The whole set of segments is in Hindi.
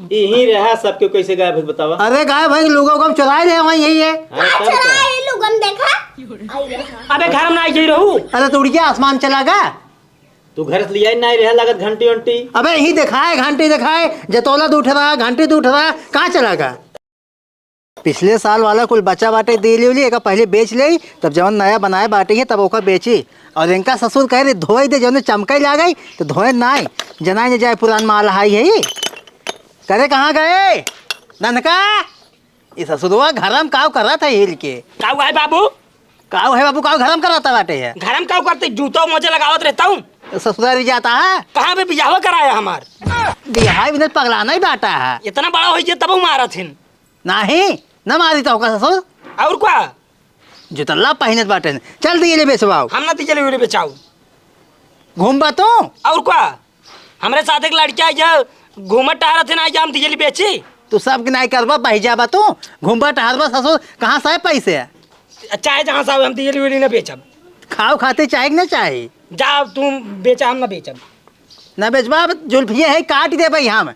यही रहा सबके कैसे गायब है बतावा। अरे गायब भाई लोगों को हम चुराए ले वहीं यही है। लोगन देखा अबे घर में ना आई रहू। अरे तो उड़ गया आसमान चला गया। तू घर से लिया नहीं रहा लागत घंटी वंटी। अबे यही दिखाए घंटी दिखाए जतौला तो उठ रहा घंटी तो उठ रहा कहाँ चला गया। पिछले साल वाला कुल बचा बाटे दे ली एक पहले बेच ले तब जब नया बनाए बाटे है तब ओका बेची और इनका ससुर कह रहे धोए दे जब चमका ला गई तो धोए ना जनाए जाए पुरान माल हाई है करे कहाँ गए ननका ये ससुरवा घरम काव कर रहा था हिल के। काऊ है बाबू काव घरम कर रहा था बाटे है। घर में काऊ करते जूता मुझे लगावत रहता हूँ। ससुरारी जाता है कहाँ पे बियाह कराया हमार बिहार बिना पगलाना ही बाटा है। इतना बड़ा हो तब मारा थिन नहीं न मारी तो होगा ससुर और क्या जुतल्ला पहनत बाटे चल दिए ले बेचवाओ हम ना तिजली उली बेचाऊ घूम बा तो और क्या हमारे साथ एक लड़किया है घूमत टहरा थे ना हम तिजली बेची तू सब नहीं करबा बह जाबा तू घूमबा टहरबा ससुर कहाँ से पैसे चाहे जहाँ साहब हम तिजली उली न बेचब। खाओ खाते चाहे न चाहे जा तुम बेचा हम ना बेचब। न बेचबा जुल्फिया है काट दे भाई हम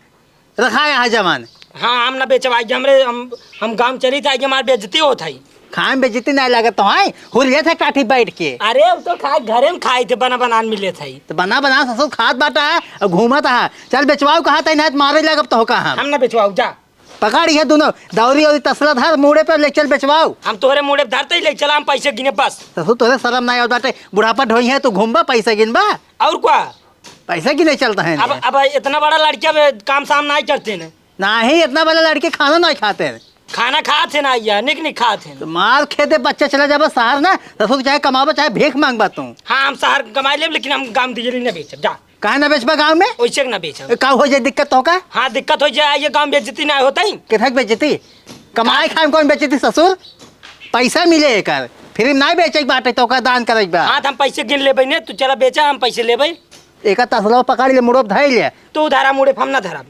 रखा यहाँ जमान। हाँ हम ना बेचब आज हमरे हम गाँव चली थी आज हमारी बेइज्जती होत है। खाए में बेइज्जती नहीं लागत तो है हुरिया थे काठी बैठ के। अरे अब तो खाए घरे में खाए थे बना बनान मिले थे तो बना बना ससुर खात बाटा है और घूमत है चल बेचवाओ कहा था नहीं मारे लगब तो होका हम ना बेचवाऊ जा पकड़ी है दोनों दौरी और तसला धर मुड़े पे ले चल बेचवाओ। हम तोहरे मुड़े धरते ही ले चला हम पैसे गिने बस। ससुर तोरे शर्म नहीं होता बुढ़ापा ढोई है तू घूमबा पैसा गिनबा और क्या पैसा गिने चलता है। अब इतना बड़ा लड़किया काम शाम नहीं करते न नहीं इतना बड़ा लड़के खाना नहीं खाते हैं। खाना खाते ना या निक खाते तो मार खेते बच्चे चला जाबा शहर ना ससुर चाहे कमाबा चाहे भीख मांगबा तू। हाँ हम शहर कमा ले लेकिन हम गाँव तिजली न बेचब जा कहे ना बेचबा गाँव में वैसे न बेचब। का हो जाए दिक्कत होगा। हाँ दिक्कत हो जाए ये गाँव बेइज्जती नहीं होता ही कितना बेचती कमाए खाए कौन बेचती ससुर पैसा मिले कर फिर नहीं बेचे बाटे तो का दान करे बा। हाँ हम पैसे गिन लेबै ने तू चला बेचा हम पैसे लेबै एक तसला पकड़ ले मुड़ो धर ले तू धारा मुड़े हम ना धरा।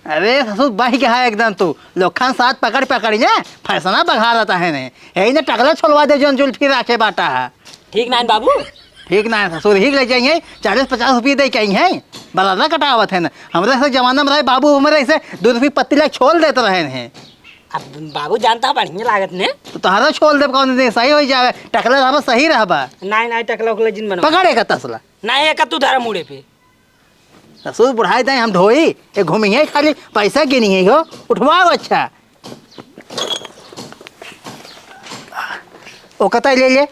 अरे ससुर बह के है एकदम तू लोखन साथ पकड़ पकड़ ने फैसना बढ़ा रहता है ने यही ने टकला छोड़वा दे जो जुल्फी राखे बाटा है। ठीक ना बाबू ठीक ना ससुर ही ले जाइए 40-50 रुपये दे कहीं है बराबर कटावत है ना हमारे से जमाना में रहे बाबू हमारे से 2 रुपये पत्ती लाख छोड़ देते रहे हैं। अब बाबू जानता बढ़िया लागत ने तो तुम्हारा छोड़ दे कौन दे सही हो जाए टकला रहा सही रहा नहीं टकला उकला जिन बना पकड़ेगा तसला नहीं एक तू धारा मुड़े पे ससुर बुढ़ाई दें हम ढोई ये घूमिए खाली पैसा गिनी है हो उठवाओ अच्छा ओ कतई ले ले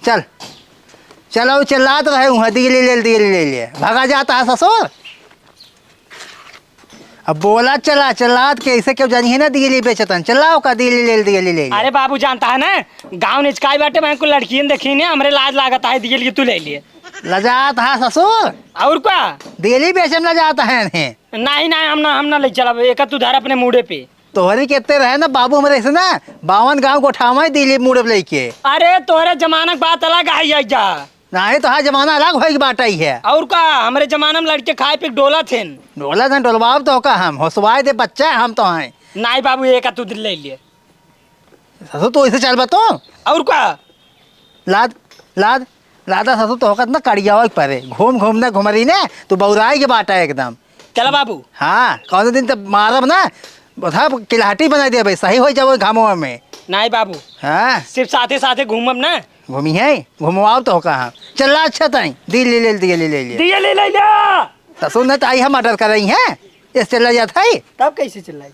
चल चलो चिल्लात रहे हूँ दिल्ली ले ले भागा जाता है ससुर। अब बोला चला चिल्लात के ऐसे क्यों जानी है ना दिल्ली बेचतन चलाओ का दिल्ली ले। अरे बाबू जानता है ना गाँव निचकाई बाटे मैं को लड़की देखी ने हमरे लाज लागत है दिल्ली तू ले लिए लजात है ससुर और क्या दिल्ली बेचम लजाता है नहीं हम ना ले चला एक तू धारा अपने मुड़े पे तोहरी कहते रहे ना बाबू हमारे से ना 52 गाँव गोठावा दिल्ली मुड़े लेके। अरे तोहरे जमाना की बात अलग आई जा नहीं तो हाँ जमाना अलग हो बाटा ही है और का हमारे जमाना में लड़के खाए पे डोला थे डोला था डोलवाब तो का हम होसवाए दे बच्चा हम तो हैं नहीं बाबू एक तू दिल ले लिए ससुर तो इसे चल बतो और का लाद लाद लादा ससुर तो होकर ना कड़िया परे घूम ना घुमरी ने तो बौराई के बाटा एकदम। चला बाबू हाँ कौन दिन तब मारब ना बता किलाटी बना दे भाई सही हो जाओ घामों में। नहीं बाबू हाँ सिर्फ साथे घूमब ना घूमी है घुमवाओ तो कहाँ चल अच्छा ताई दिल्ली ले लिया ससुर ने तो आई हम ऑर्डर कर रही है इस चला जाता है तब कैसे चिल्लाई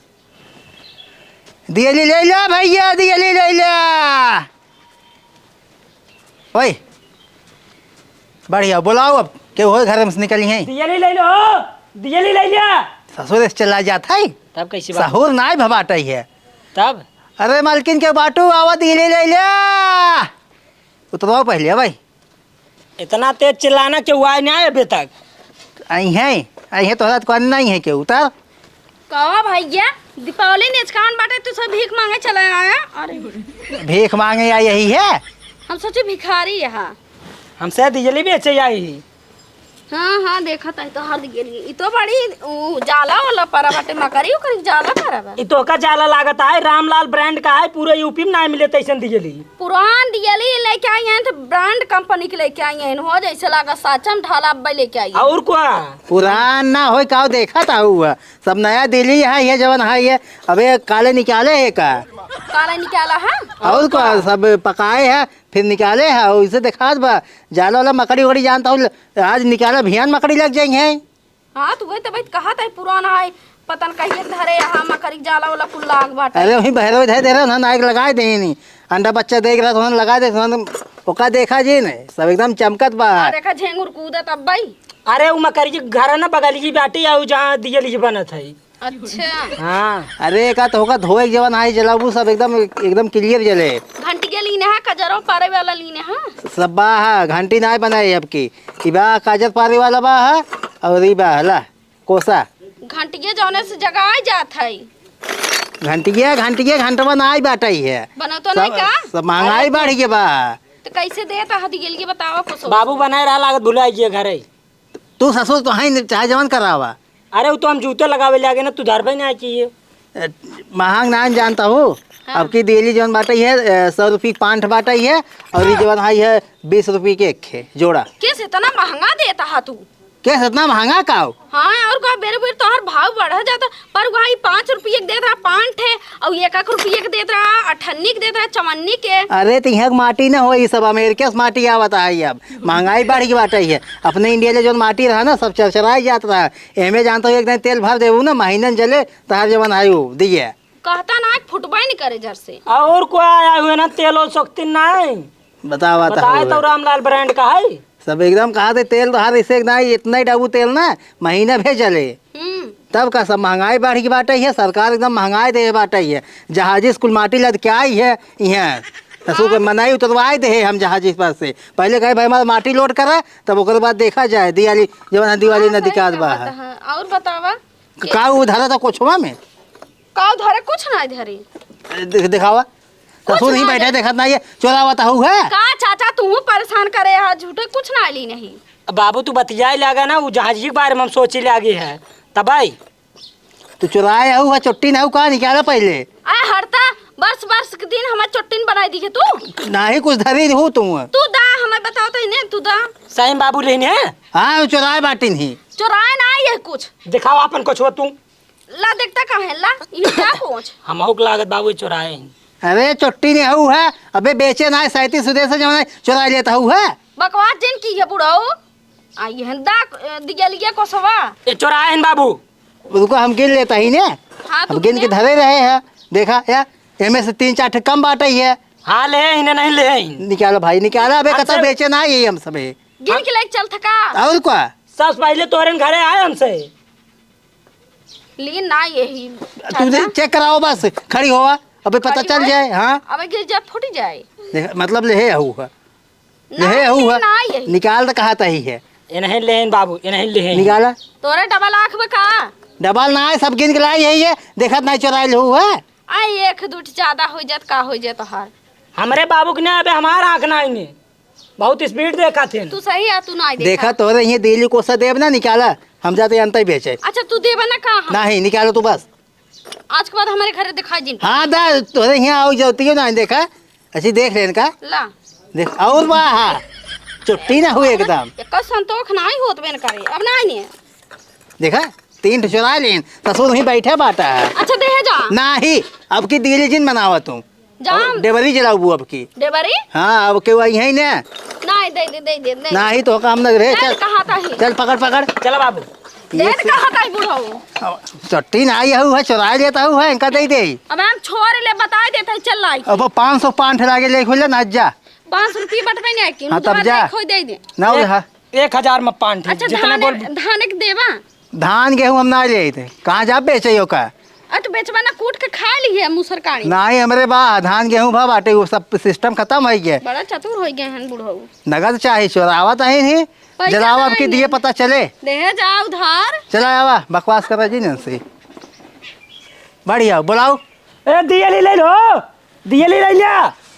दिल्ली ले ला भैया दिल्ली ले ला ओए बढ़िया बुलाओ अब क्यों हो घर में से निकली है दिल्ली ले लो दिल्ली ले लिया ससुर इस चला जाता है तब कैसे सहूर ना भबाटा ही है तब अरे मालकिन के बाटू आवा दिल्ली ले ला उतरो पहले भाई इतना तेज चिल्लाना क्यों हुआ नहीं अभी तक आई है तो करना ही है क्यों उतर कहा भैया दीपावली निचकान बाटे तू सब भीख मांगे चला आया। अरे भीख मांगे या यही है हम सोचे भिखारी यहाँ हमसे दिल्ली बेचे आई हाँ हाँ देखा था तो हर गेली ई तो बड़ी जाला वाला पारा बाटे मकरी ओकरी जाला पारा बा ई तो का जाला लागत है रामलाल ब्रांड का है पूरे यूपी में ना मिले तैसन दियली। पुरान दियली लेके आई हैं तो ब्रांड कंपनी के लेके आई हैं हो जैसे लागा साचम ढाला अब्बा लेके आई और क्या पुरान ना हो का देखा था हुआ सब नया दिल्ली है ये जवन है ये अबे काले निकाले है का काला निकाला है और क्या सब पकाए है फिर निकाले है और इसे देखा बा जाला वाला मकड़ी वकड़ी जानता हूँ आज निकाला भियान मकड़ी लग जाएंगे। हाँ तो वही तो भाई कहा था पुराना है पतन कहिए धरे यहाँ मकड़ी जाला वाला कुल लाग बाटे अरे वही बहरो दे रहे ना नाइक लगाए दे नहीं अंडा बच्चा देख रहा था लगा दे ओका देखा जी ने सब एकदम चमकत बा देखा झेंगुर कूदत अब भाई अरे वो मकरी जी घर ना बगल की बेटी आऊ जहाँ दियली बनत है। अच्छा हाँ अरे का तो होगा धोए जवन आई जलाबू सब एकदम एकदम क्लियर जले घंटी के लीने है कजरों पारे वाला लीने है सब बा है घंटी ना बनाई अब की इबा काजर पारे वाला बा है और इबा हला कोसा घंटिया जौने से जगह आ जात है घंटिया घंटवा ना आई बाटाई है बनो तो नहीं का सब महंगाई बढ़ गई बा तो कैसे देता हदी गेल के बतावा कुछ बाबू बनाए रहा लागत भुलाइए घरे। तू ससुर तो है चाहे जवन करावा अरे वो तो हम जूते लगावे लागे ना तू धर पे नहीं चाहिए महंग नान जानता हूँ अब की दिल्ली जवन बाटाई है 100 रुपये की 5 बाटाई है और ये जवन है 20 रुपये के एक है जोड़ा कैसे इतना महंगा देता है तू कैसे इतना महंगा का हो? हाँ और का बेर बेर तोहर भाव बढ़ जाता पर भाई 5 रुपये के देत रहा 5 है और 1 रुपये के देत रहा 98 के देत रहा चवन्नी के अरे तो यहाँ माटी ना हो ये सब अमेरिका से माटी आवत है अब महंगाई बढ़ गई बाटाई है अपने इंडिया में जो माटी रहा ना सब चरचराई जाता रहा एमे जानता हूँ एक दिन तेल भर देवू ना महीने जले तहार जवन आयु दिए कहता ना फुटबा नहीं करे जर से और कोई आया हुए ना तेल शक्ति नहीं बतावा बताए तो रामलाल ब्रांड का है सब एकदम कहा थे तेल तो हर इसे ना इतना ही डाबू तेल ना महीना भेज चले तब का सब महंगाई बढ़ की बाटे है सरकार एकदम महंगाई दे बाटे है जहाजी स्कूल माटी लद के आई है यहाँ ससुर को मनाई उतरवाए दे हम जहाजी पर से पहले कहे भाई हमारा माटी लोड करा तब ओकर बाद देखा जाए दिवाली जब दिवाली नदी का बाहर और बतावा का धरा था कोछवा में का धरे कुछ ना धरे दिखावा ससुर नहीं बैठे देखत नहीं है चोरावत हूँ है का चाचा तू परेशान करे है झूठे कुछ ना ली नहीं बाबू तू बतियाए लगा ना वो जहाजी के बारे में हम सोचे लगे है तब आई तू चुराए हूँ चुट्टी ना कहा निकाला पहले आए हरता वर्ष के दिन हमारे चोटिन बनाई दी है तू ना ही कुछ धरी हूँ तुम तू दा हमें बताओ तो इन्हें तू दा सही बाबू लेने है हाँ चुराए बाटी नहीं चुराए ना ये कुछ दिखाओ अपन कुछ तू ला देखता कहाँ है ला ये क्या पहुँच हम लागत बाबू चुराए अरे चुट्टी नहीं हूँ है अबे बेचे ना 37 सुदेश जमाना चुरा लेता हूँ है बकवास जिन की है बुढ़ाओ आई हंदा दिया लिया को सवा ये चुराए हैं बाबू उसको हम गिन लेता ही ने हाँ हम गिन के धरे रहे हैं देखा या इनमें से 3-4 कम बाटा ही है हाँ ले इन्हें नहीं ले निकालो भाई निकाला अबे कता बेचे ना यही हम सब गिन के लेके चल थका और क्या सबसे पहले तोरे घरे आए हमसे लेकिन ना यही तू चेक कराओ बस खड़ी होवा अबे पता चल जाए हाँ अबे गिर जा फूट जाए मतलब ले हूँ है ले हूँ है निकाल तो कहा था ही है इन्हें ले बाबू इन्हें ले निकाला तोरे डबल आँख में का डबल ना है सब गिन के लाई यही है देखत नहीं चुराई हूँ है आई एक दूठ ज्यादा हो जात का हो जात हार हमारे बाबू के ना अबे हमारा आँख ना इन्हें बहुत स्पीड देखा थे तू सही है तू ना देखा तोरे ये दिल्ली को सदेव ना निकाला हम जाते अंत ही बेचे अच्छा तू देवा ना कहा नहीं निकालो तू बस आज के बाद हमारे घर दिखाई जिन हाँ दा तोरे यहाँ आओ जाती हो ना देखा अच्छी देख लेन का ला देख और वाह चुट्टी ना हुई एकदम एक संतोष ना ही होत बेन करे अब ना नहीं देखा 3 चुरा लेन ससुर वहीं बैठे बाटा है अच्छा दे जा नहीं अब की दिल्ली जिन बनावा तुम जाम डेबरी जलाऊ अब की डेबरी हाँ अब क्यों आई है ना नहीं दे नहीं तो काम न रहे चल कहा था ही चल पकड़ चलो बाबू दे कहा था बुढ़ाओ चट्टी ना आई हूँ है चुरा लेता हूँ है इनका दे दे अब हम छोड़ ले बता देते चल लाई अब 505 लागे ले खोले ना जा 5 रुपये बटवे नहीं कि हाँ, तब जा। खोई दे दे ना उधर 1000 में 5 अच्छा जितने बोल धान के देवा धान गेहूँ हम ना ले थे कहाँ जा बेचे का तो बेचवा ना कूट के खा ली है मुसरकानी ना ही हमारे बा धान गेहूँ भा बाटे वो सब सिस्टम खत्म हो गया बड़ा चतुर हो गए हैं बुढ़ाऊ नगद चाहिए चोरावत है नहीं पैसा जलावा अब की नहीं दिए पता चले दे जा उधार चला आवा बकवास कर जी न से बढ़िया बुलाओ ए दियली ले लो दियली ले लिया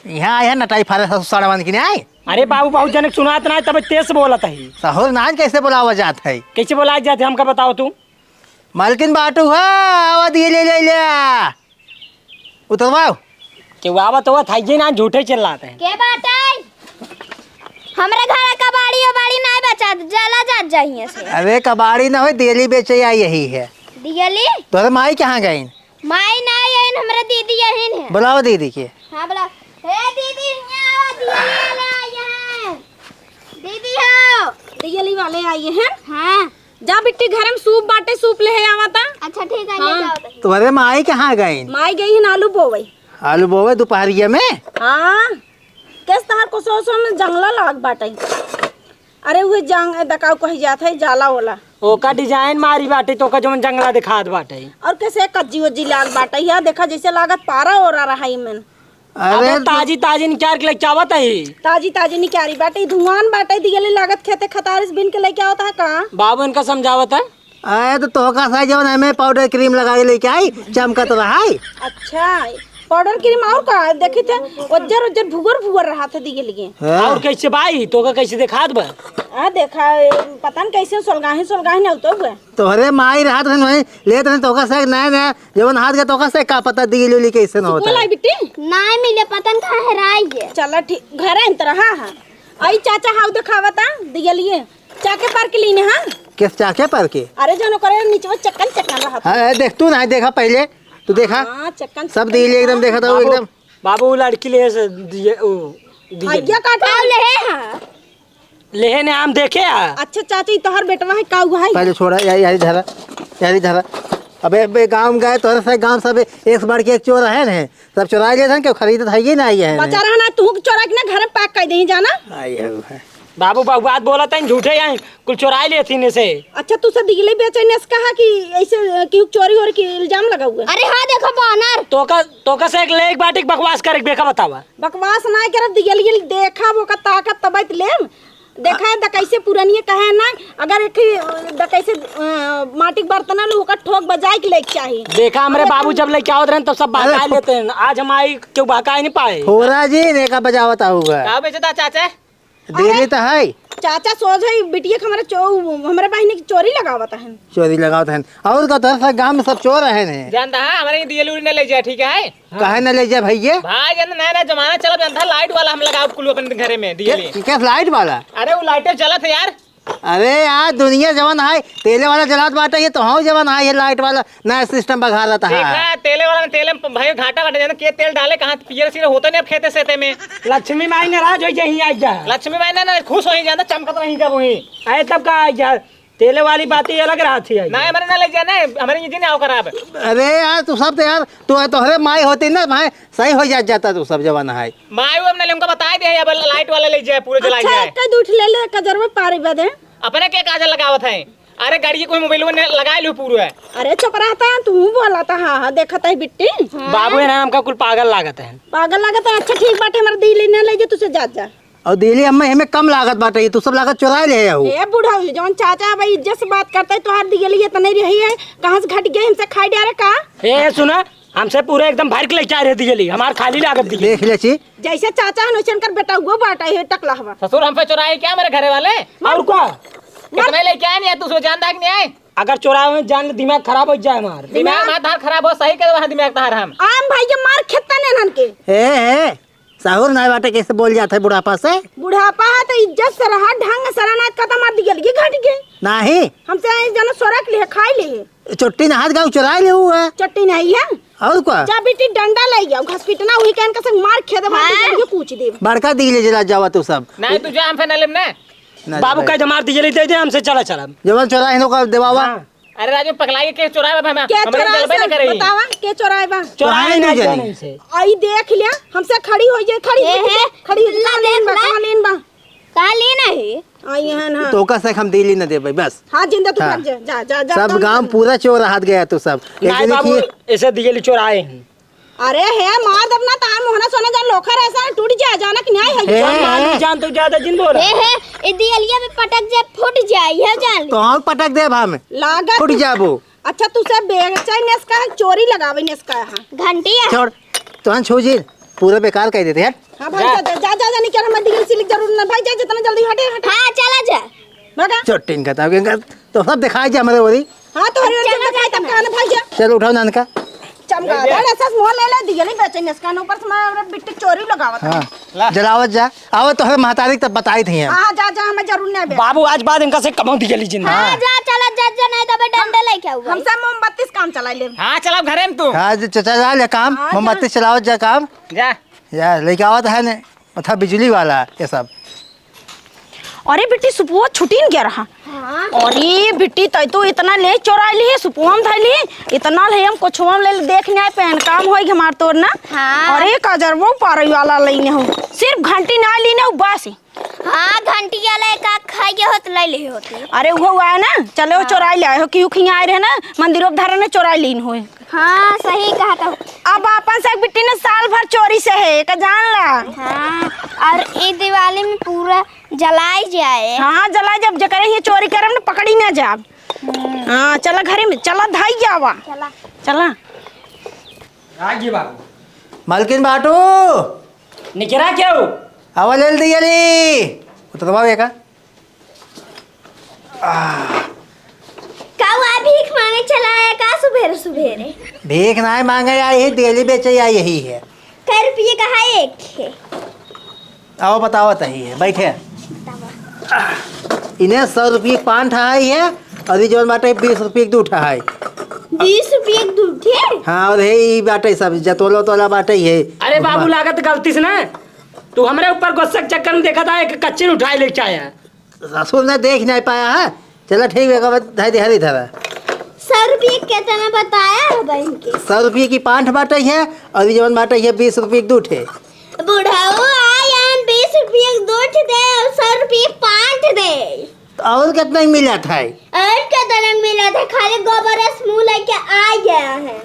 यहाँ आया नटाई फारे साड़ा बंद की नहीं आए अरे बाबू बहुत जनक सुनात ना तब तेज से बोलत है। सहुर नान कैसे बुलावा जात है? कैसे बोला जाते हमका बताओ तू। मालकिन बाटू है आवा दिए ले ले ले उतरवाओ। कि आवत हुआ था ना झूठे चिल्लाते हैं। के बात है? हमरे घर कबाड़ी उबाड़ी नहीं बचा जला जात जाइए से। अरे कबाड़ी ना हो दियली बेचे या यही है। दियली? तोरे माई कहाँ गई? माई नहीं है हमरा दीदी यही है। बुलाओ दीदी के। हाँ बुलाओ। हे दीदी यहाँ दियली वाले आए हैं। दीदी हो। दियली वाले आए हैं। हाँ। जा बिट्टी घर में सूप बाटे सूप ले आवता। अच्छा ठीक है ले जाओ। तुम्हारे माई कहाँ गई? माई गई है आलू बोवे। आलू बोवे दोपहरिया में? हाँ किस तरह को सो में जंगला लाग बाटे। अरे वो जंग दकाव कही जात है जाला वाला। ओका डिजाइन मारी बाटे तो का जो जंगला दिखात बाटे। और कैसे कज्जी वज्जी लाग बाटे या देखा जैसे लागत पारा हो रहा है इमन। अरे अबे ताजी ताजी निकाल के लेके आवत है। ताजी ताजी निकारी बाटे धुआन बाटे दियली लागत खेते खतारिस बिन के लेके आवता है का। बाबू इनका समझावत है। अरे तो तोहका सा जवन हमें पाउडर क्रीम लगा के लेके आई चमकत रहा है। अच्छा पाउडर क्रीम और का देखी थे उज्जर उज्जर भुगर भुगर रहा था दियली। और कैसे भाई तो का कैसे दिखात बा? आ देखा पता न कैसे सोलगाही न तो हुए। तोहरे माई रात रहे नहीं लेत रहे तोहका से नया नया जवन हाथ के तोहका से का पता दियली कैसे न होता बोला है। बिट्टी नहीं मिले पतन कहाँ हेराई है। चला ठीक घर है तरह हां आई चाचा हाउ दिखावता दियली चाके पार के लीने हां। किस चाके पर के? अरे जनो करे नीचे चक्कन चक्कन रहा था। हाँ देख तू नहीं देखा पहले तू देखा हां चक्कन सब दियली एकदम देखा था वो एकदम। बाबू लड़की ले से दिए ओ दिए आज्ञा काटा ले हां। लेहे ने हम देखे आ। अच्छा चाची तोहर बेटवा है का हुआ है? पहले छोड़ा यारी धरा यारी धरा। अबे गांव गए तोहरे से गांव सब एक बार के एक चोर है ना सब चुरा ले थे क्यों खरीदत है ये ना आई है बचा रहा ना तू चोरा के ना घर में पैक कर दे जाना। आई है बाबू बाबू बात बोला था झूठे यहाँ कुल चुराई लेती ने से। अच्छा तू से दिगले बेचने से कहा कि ऐसे कि चोरी हो की इल्जाम लगा हुआ है। अरे हाँ देखो बानर। तो का से एक लेक बाटी बकवास करे बेका बतावा। बकवास ना कर दिगली देखा वो का ताकत तबैत ले देखा है कैसे पुरानी कहे ना अगर एक कैसे माटी के बर्तन लो का ठोक बजाए के लेके चाहिए। देखा हमारे बाबू जब लेके आओ रहे तब सब बहका लेते हैं। आज हम आई क्यों बहका नहीं पाए। होरा जी ने का बजावत होगा का बेचता चाचा? दिल्ली तो है चाचा सोच है बिटिया हमारे हमारे बहन की चोरी लगावत है। चोरी लगावत है और का तो गांव में सब चोर है ने जानता है हमारे दियली उड़ी न ले जाए ठीक है। कहे न ले जा भैया भाई जन नया नया जमाना चला जानता है लाइट वाला हम लगाओ कुल अपन घरे में दियली। क्या लाइट वाला? अरे वो लाइटें चलत है यार। अरे यार दुनिया जवान है तेले वाला जलात बाटा ये तो हाँ जवान है ये लाइट वाला नया सिस्टम बघा रहता है। देखा तेले वाला में तेले में भाई घाटा घाटा जाना के तेल डाले कहाँ पियर सिर होता नहीं अब खेते सेते में। लक्ष्मी माई नाराज हो यही आ जा। लक्ष्मी भाई ना खुश हो ही जाता चमकत वहीं का वहीं। आए तब का आ जा तेले वाली बातें अलग रहा थी। ना हमारे ना ले जाना हमारे इंजन आओ खराब। अरे यार तू सब तो यार तोहरे माई होती ना भाई सही हो जाता तू सब जवान है। माई वो हमने हमको बता दे अब लाइट वाला ले जाए पूरे जला अच्छा जाए। एक दूठ ले ले कजर में पारी बदे अपने क्या काजल लगावत है? अरे गाड़ी कोई मोबाइल में लगा लो पूरा। अरे चुप रहता तू बोला था हाँ देखा था बिट्टी बाबू है ना हमका कुल पागल लागत है। पागल लागत है। अच्छा ठीक बाटे हमारे दिल्ली न ले जा तुझे जा और दिल्ली हमें हमें कम लागत बाटे तू सब लागत चुरा ले ए बूढ़ा जौन चाचा भाई इज्जत से बात करता है तोहार दिगली ये तो नहीं रही है कहाँ से घट गए हमसे खाई डारे का। ए सुना हमसे पूरे एकदम भर के लेके आ रहे दियली हमार खाली लागत दी देख ले ची जैसे चाचा है वैसे कर बेटा हुआ बाटा है टकला हवा। ससुर हम पे चुराए क्या मेरे घरे वाले? और क्या कितने लेके आए नहीं तू सो जानता कि नहीं आए? अगर चुराए में जान दिमाग खराब हो जाए हमार। दिमाग हमारा धार खराब हो सही कर वहाँ दिमाग धार हम। आम भाई के मार खेता ने नन के ए साहुर नहीं बाटे कैसे बोल जाता है बुढ़ापा से। बुढ़ापा है तो इज्जत से रहा ढंग से रहना कदम मार दिगली घट गए नहीं हमसे जन सोरक लिए खाई लिए चुट्टी हाथ गाँव चुरा ले हुआ चट्टी नहीं है और क्या जा बेटी डंडा ले जाओ घसपिटना वही कहन का मार खेद भाई पूछ दे बड़का दिल्ली जला जावा तू सब नहीं तुझे हम पे न लेम ना। बाबू का जमार दियली दे दे हमसे चला चला जवान चुरा इन का देवावा। अरे राजू पकलाई के चुराए हम के हमारे जलबे न चोरा करेगी। बतावा के चोराए बा चुराए नहीं जाने से। आई देख लिया हमसे खड़ी हो जाए खड़ी लेन बा कहाँ लेना है? आई है ना तो का से हम दिल्ली न दे भाई बस। हाँ जिंदा तू हाँ। भाग जा जा जा सब गांव पूरा चोर हाथ गया तू सब नहीं बाबू ऐसे दियली चुराए हैं। अरे है मार दबना तार मोहना सोना जान लोखर ऐसा टूट जा जाना कि नहीं है जान मालूम जान तो ज्यादा जिन बोल हे इदी अलिया में पटक जाए फुट जाए है जान ले। तो हम पटक दे हम लागत फुट जाबो। अच्छा तू सब बेचाई नेस का चोरी लगावे नेस का हां घंटी छोड़ तो छोजी पूरा बेकार कह देते हैं। हाँ भाई जा जा जा जा निकल हमें दिगल सिलिक जरूर ना भाई जा जितना जल्दी हटे हटे हाँ चला जा भागा चोटिन का तो सब दिखाई जा हमारे बोली। हाँ तो हरी जगह खाई तब खाना भाई जा चल उठाओ नानका। चमगादड़ ऐसा मोह ले ले दिगल ही बेचे नसकान ऊपर से मैं बिट्टी चोरी लगावत हाँ जलावत जा आवत तो हमें महतारी तब बताई थी हम। हाँ जा जा हमें जरूर नहीं बे बाबू आज बाद इनका से कमाऊ दिगली जिंदा। हाँ जा चला जा जा नहीं तो मैं डंडा लेके आऊंगा हमसे मोमबत्ती से काम चला ले हाँ चलाओ घरे में तू हाँ चचा जा ले काम हाँ, मोमबत्ती चलावत जा काम जा यार लेके आवत है ने था बिजली वाला ये सब। अरे बिट्टी सुपुआ छुटीन क्या रहा हाँ अरे बिट्टी तय तो इतना ले चोरा ली सुपुआम थैली इतना ले हम कुछुआम ले देखने आए पेन काम होई हमार तोर ना। हाँ। अरे कजरबो पारई वाला लेने हो सिर्फ घंटी ना लेने हो बस। हाँ घंटी वाला एक आख खाइए होत ले ले होती अरे वो हुआ है ना चले वो चोराई ले आए हो क्यों खिया आए रहे ना मंदिरों धारा ने चोराई लीन हुए। हाँ सही कहा था अब अपन से बिट्टी ने साल भर चोरी से है का जान ला। हाँ और ये दिवाली में पूरा जलाई जाए हाँ जला जब जकरे ये चोरी करम ना पकड़ी ना जाब। हाँ चला घरे में चला धाई जावा चला चला आगे बाबू मालकिन बाटू निकरा क्या हो आवा ले दियली उतरवा बेका। का हुआ भीख मांगे चला है का सुबेरे सुबेरे भीख ना मांगे आई है दियली बेचे आई यही है। कै रुपये का है एक है आओ बताओ तही है बैठे इन्हें 100 रुपये की 5 ठहाई है और ये जोन बाटे 20 रुपये की 2 ठहाई। 20 रुपये एक दूध है हाँ और ये बाटे सब जतोलो तोला बाटे है। अरे बाबू लागत गलती से ना तू हमारे ऊपर गुस्सा के चक्कर में देखा था एक कच्चे उठाए लेके आया। ससुर ने देख नहीं पाया है। चलो ठीक है धाई दे हरी धरा 100 रुपये कितना बताया है बहन के 100 रुपये की 5 बाटे है और ये जोन बाटे है 20 रुपये की 2 ठे। बुढ़ाओ आया 20 रुपये एक दूध दे और 100 रुपये 5 दे और कितना ही मिला था और कितना मिला था खाली गोबर मुँह लेके आ गया है।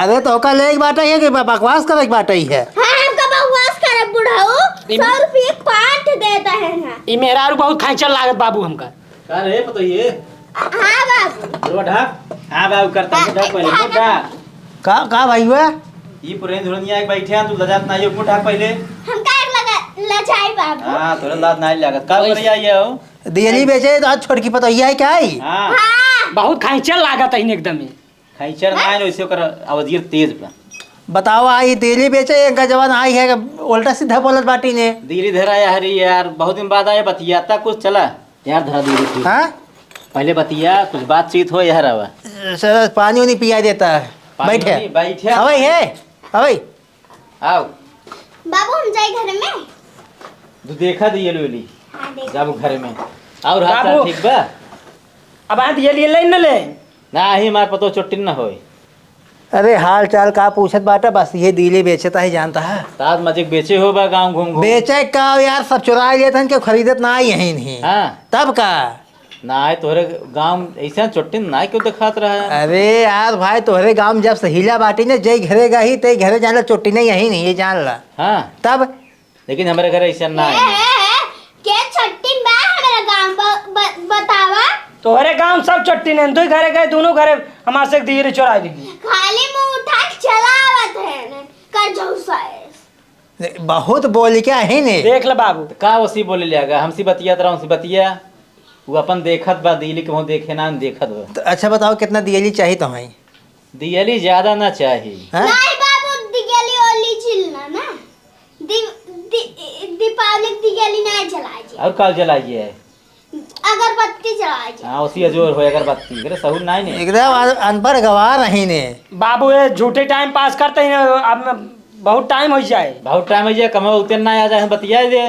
अरे तो का ले बाटे है कि बकवास करे बाटे ही है। हाँ हमका बकवास करे बुढ़ाओ 100 रुपये 5 देता है ये मेरा और बहुत खैचल लागत बाबू हमका। का रे पतो ये हाँ बाबू रो ढाक हाँ बाबू करता हूँ ढाक पहले मुंह ढाक का भाई हुआ ये पुरानी धुरनिया एक बैठे हैं तू लजात ना ये मुंह ढाक पहले हम का लगा लजाई बाबू हाँ तोरे लाद ना लागत का करे आई हो दियली बेचे तो आज छोड़ की पता है क्या आई। हाँ हाँ बहुत खैचल लागत है एकदम ही। खैचर ना है वैसे कर अवधियर तेज पे बताओ आई दियली बेचे इनका जवान आई है उल्टा सीधा बोलत बाटी ने। धीरे धीरे आया हरी यार बहुत दिन बाद आया बतियाता कुछ चला यार धरा धीरे हाँ पहले बतिया कुछ बातचीत हो यार अब सर पानी उनी पिया देता है बैठे बैठे हवाई है हवाई आओ बाबू हम जाए घर में तू देखा दिए लोली हाँ देख जाबू घर में और हाथ बाबू। ठीक बा अब आ दिए लिए ले न ले ना ही मार पतो चोटिन ना होई अरे हाल चाल का पूछत बाटा बस ये दियली बेचता ही जानता है। ताज मजिक बेचे हो बा गांव घूम घूम बेचे का यार सब चुरा लेते क्यों खरीदत ना आई यही नहीं हाँ तब का। ना है तोहरे गांव ऐसा चोटिन ना क्यों दिखात रहा है अरे यार भाई तोहरे गांव में जब सहीला बाटी ने जय घरे गई ते घरे जान चोटी नहीं यही नहीं ये जान ला हाँ तब। लेकिन हमारे घर ऐसा ना है के छट्टी बा हमारा गांव बतावा तोहरे गांव सब चट्टी ने तू घरे गए दोनों घरे हमारे से दिए चुरा दी। खाली मुंह उठा के चलावत है ने कर जाऊ साइस बहुत बोल क्या है ने देख ले बाबू का वसी बोले लियागा हमसी बतियात रहा हमसी बतिया वो अपन देखत बा दिली के वो देखे ना देखत बा तो अच्छा बताओ कितना दियली चाहिए तुम्हें। दियली ज्यादा ना चाहिए हाँ? नहीं बाबू दिगली ओली चिलना ना दीपावली दिगली नहीं जलाइए और कल जलाइए अगरबत्ती जलाइए हाँ उसी अजोर हो अगरबत्ती करे सहूर नहीं ने एकदम अनपढ़ गवाह नहीं ने। बाबू ये झूठे टाइम पास करते हैं अब बहुत टाइम हो जाए बहुत टाइम हो जाए कमे उतने ना आ जाए बतिया दे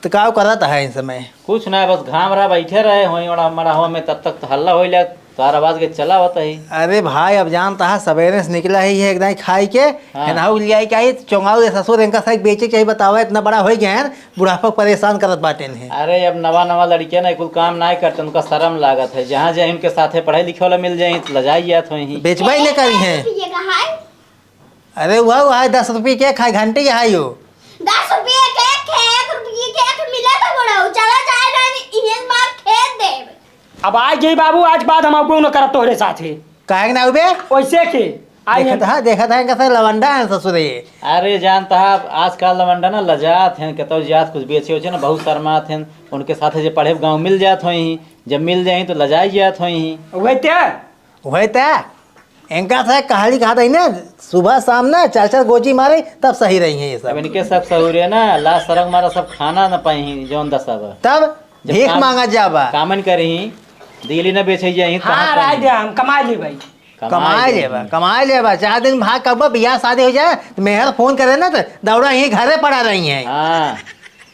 तो का करता है इन समय कुछ ना बस घाम रहा बैठे रहे हो हमारा हो में तब तक तो हल्ला हो लिया तार आवाज के चला होता ही। अरे भाई अब जानता है सवेरे से निकला ही है एकदम खाई के हाँ। एनाहू लिया क्या चौंगाऊ दे ससुर इनका साइक बेचे चाहिए बतावा इतना बड़ा हो गया है बुढ़ापा परेशान करत बाटे ने। अरे अब नवा नवा लड़कियां ना कुल काम ना करते उनका शर्म लागत है जहाँ जाए उनके साथे पढ़े लिखे वाला मिल जाए तो लजाइए तो ही बेचबाई नहीं करी है। ये कहा है अरे वह 10 रुपये के खाए घंटे के हाई हो 10 रुपये के 1 रुपये के मिला था बड़ा चला जाएगा इन्हें बार खेत दे अब आज गई बाबू आज बाद हम आपको न करब तोहरे साथे काहे ना उबे वैसे के देखा था कैसे लवंडा है ससुर ये। अरे जानता है आजकल लवंडा ना लजात हैं कहते जात कुछ बेचे होचे ना बहुत शर्मात हैं उनके साथ जे पढ़े गाँव मिल जात हो ही जब मिल जाए तो लजाई जात हो ही वही तो इनका था कहानी कहा था ना सुबह शाम ना 4-4 गोजी मारे तब सही रही है ये अब सब। इनके सब सहूरे ना ला सरंग मारा सब खाना न पाई जौन दसब तब भीख मांगा जाबा कामन करही दिल्ली न बेचे जाही हाँ राय दे हम कमा ली भाई कमा लेबा 4 दिन भाग कब बियाह शादी हो जाए तो मेहर फोन करे ना तो दौड़ा यहीं घरे पड़ा रही है। हाँ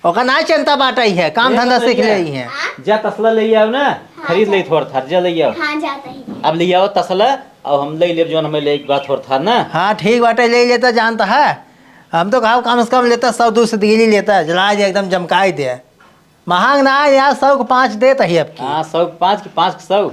ओका ना चिंता बाटा ही है काम धंधा सीख रही है। जा तसला ले आओ ना खरीद ले थोड़ा था जा ले आओ हाँ जाता ही अब ले आओ तसला और हम ले ले जो हमें ले एक बात थोड़ा था ना। हाँ ठीक बाटे ले लेता जानता है हम तो कहा कम से कम लेता 100-200 दिल्ली लेता जला दे एकदम जमकाई दे महंग ना यार 100 को 5 देता ही अब हाँ 100 5 की 5 100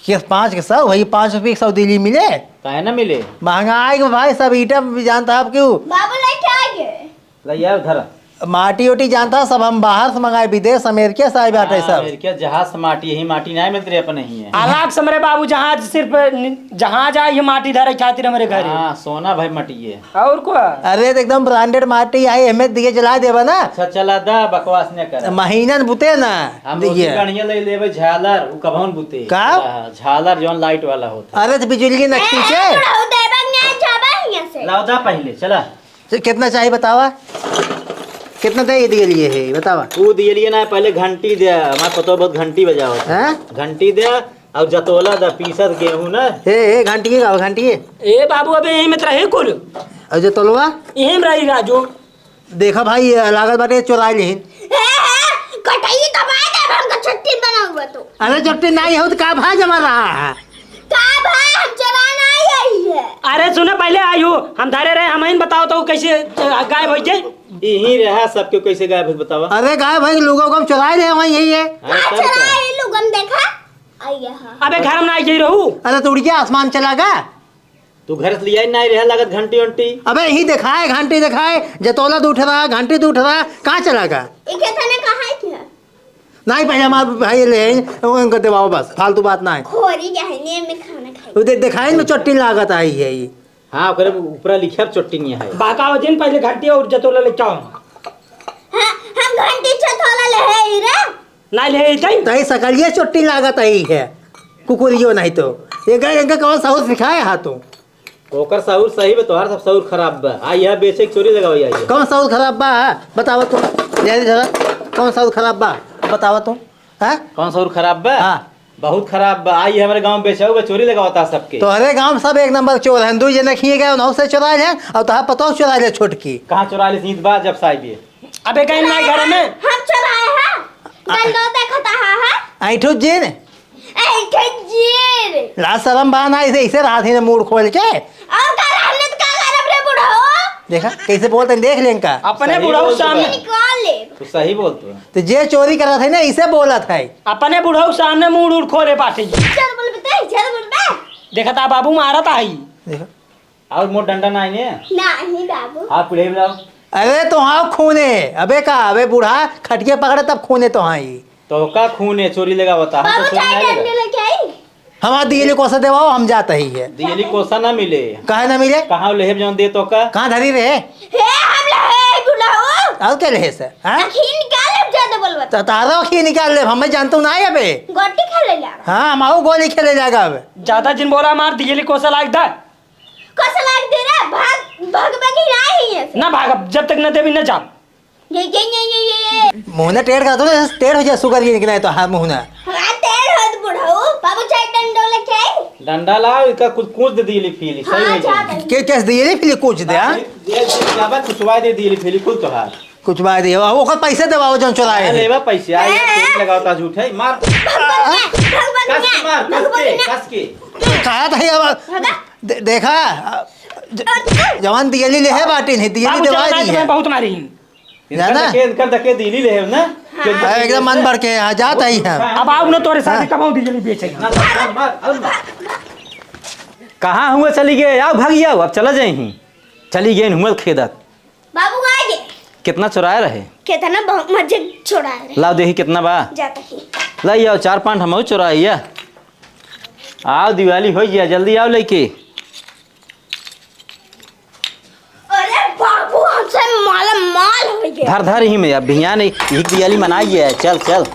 किस 5 के 100 वही 5 रुपये 100 दिल्ली मिले काहे ना मिले महंगाई के भाई सब ईटा भी जानता है क्यों बाबू लेके आ गए। ले आओ धर माटी उटी जानता सब हम बाहर से मंगाए विदेश अमेरिका से आए बाटे सब। क्या जहाज से माटी यही माटी नहीं मिलती रही अपन ही है। अलग से मेरे बाबू जहाज सिर्फ जहाज आए ये माटी धरे खातिर हमारे घर हाँ सोना भाई मटी है। और को अरे तो एकदम ब्रांडेड माटी आई हमें दिए जला देवा ना अच्छा चला दा बकवास न कर महीना बुते ना हम दिए। बढ़िया ले लेबे झालर उ कभौन बुते का? झालर जौन लाइट वाला होता अरे तो बिजली नक्की ए, छे बुढ़ऊ देबा नहीं जाबा यहाँ से। लाओ दा पहले चला तो कितना चाहिए बतावा कितना दे दिए लिए है बतावा। तू दिए लिए ना पहले घंटी दे हमारे पतो बहुत घंटी बजाओ हैं घंटी दे और जतोला दा पीसत गेहूं ना ए घंटी के गाओ घंटी ए बाबू अबे यही में रहे कुल और जो तलवा यही में रही राजू देखा भाई लागत बाटे चुरा लेहिन। कटाई दबा दे हमका छट्टी बना हुआ तो। अरे चट्टी नहीं हो तो का भाई जमा रहा है का भाई हम चलाना ही आई है। अरे सुने पहले आयु हम धरे रहे हम बताओ तो कैसे गायब हो जाए यही रहा सबके कैसे गायब है बतावा। अरे गाय भाई लोगों को हम चुराए रहे वही यही है। अरे का तब चला क्या? ये लोग हम देखा आई यहाँ। अबे घर में ना आई रहू अरे तो उड़ गया आसमान चला गया। तू घर से लिया ही नहीं रहा लागत घंटी उंटी अबे यही दिखाए घंटी दिखाए जतौला तो उठ रहा घंटी तो उठ रहा कहाँ चला गया। एक थाने कहा था नहीं पहले हमारे भाई ले उनको दबाओ बस फालतू बात ना है। खोरी गहने में खाना खाई। वो दिखाए में चट्टी लागत आई है ये। हाँ ओकरे ऊपर लिखा चोटी नहीं है बाका हो दिन पहले घंटी और जतोला ले चाओ हाँ हम घंटी छतोला ले है रे। ना ले तई तही सकलिए चट्टी लागत आई है कुकुरियो नहीं तो इनका कौन साहू सिखाए हाथों ओकर साउर सही बा तोहार सब साउर खराब बा आ यह बेचे के चोरी लगाओ आइए कौन साहू खराब बा बताओ तुम कौन साहू खराब बा बताओ तुम हाँ कौन साउर खराब बा हाँ। बहुत खराब बा आई हमारे गांव बेचाऊ बा चोरी लगावता सबके तो हरे गांव में सब एक नंबर चोर है दू जने खिए गए नौ से चुराए हैं और तहा पता चुरा ले छोटकी कहाँ चुरा ली सीध बा जब साई भी अबे कहीं ना घर में हम चलाए हैं गंदो देखता है ऐठो जीन ए खजीर ला शरम बाना इसे रात ही ने मूड खोल के और का हमने तो का करब रे बुढ़ऊ देखा कैसे बोलते हैं देख लें का अपने सही बुढ़ऊ बोल सामने निकाल ले। तू सही बोलतो तो जे चोरी करा था ना इसे बोला था अपने बुढ़ऊ सामने मुंह उड़ खोले पाटे जी चल बोल बे चल बोल बे। देखा था बाबू मारा था ही देखा और मोट डंडा नहीं ने नहीं बाबू आप पीढ़े लाओ अरे तो हाँ खूने अबे का अबे बूढ़ा खटिया पकड़े तब खूने तो हाँ ही तो का खून है चोरी लगावता हम बाबू तो चोरी चाय नहीं करने लगा लेके आई। हमारा दिए को से देवाओ हम जाते ही है दियली कोसा ना मिले कहा ना मिले कहाँ लेहब जौन दे तो का कहाँ धरी रहे हे हम ले बुढ़ऊ और क्या रहे से हाँ अखी निकाल ले ज्यादा बोलबा तो तारा खी निकाल ले हमें जानता हूँ ना अबे गोटी खेले जा। हाँ हम आओ गोली खेले जाएगा अब ज्यादा जिन बोला मार दिए कोसा लाग दा कैसा लाग दे रहा भाग भाग भागी नहीं है। ना भाग जब तक न देवी न जा ये मुँह टेढ़ कर दो टेढ़ हो जाए सुगर ये निकला तो हाँ मुँह हाँ तेर होत बुढ़ऊ बाबू चाय डंडो लेके आई। डंडा लाओ इसका कुछ कूच दे दियली फीली सही हाँ है जाता के कैसे दिए फिर कुछ दे हाँ जाबा कुछवा दे दियली फीली कुल तोहार कुछ बात दिए वो पैसे दबाओ जो चुराए हैं। लेवा पैसे आई चोरी लगावता झूठे मार कस के मार कस के कहा था ये अब देखा जवान दियली ले है बाटी नहीं दियली बाबू दवा चला दी है मैं बहुत मारी जाना? इनकर धके दिली लेहब ना एकदम मन भर के आ जाता ही है अब आओ न तोरे साथ कमाऊ दिए बेचेगा कहाँ हुआ चली गए आओ भाग जाओ अब चला जाए चली गए हुआ खेदत बाबू आ गए कितना चुराए रहे कितना बहुत मजे छोड़ा रे लाओ देखी कितना बा जाता ही। लाई आओ 4-5 हम चुराइया आओ दिवाली हो गया जल्दी आओ लेके धर धर ही में अब भिया नहीं यही दिवाली मनाइए चल चल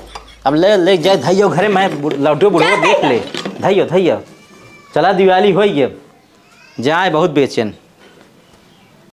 अब ले जाए धैयो घरे मैं लौटो बुढ़ो देख ले धैयो चला दिवाली हो जाए बहुत बेचैन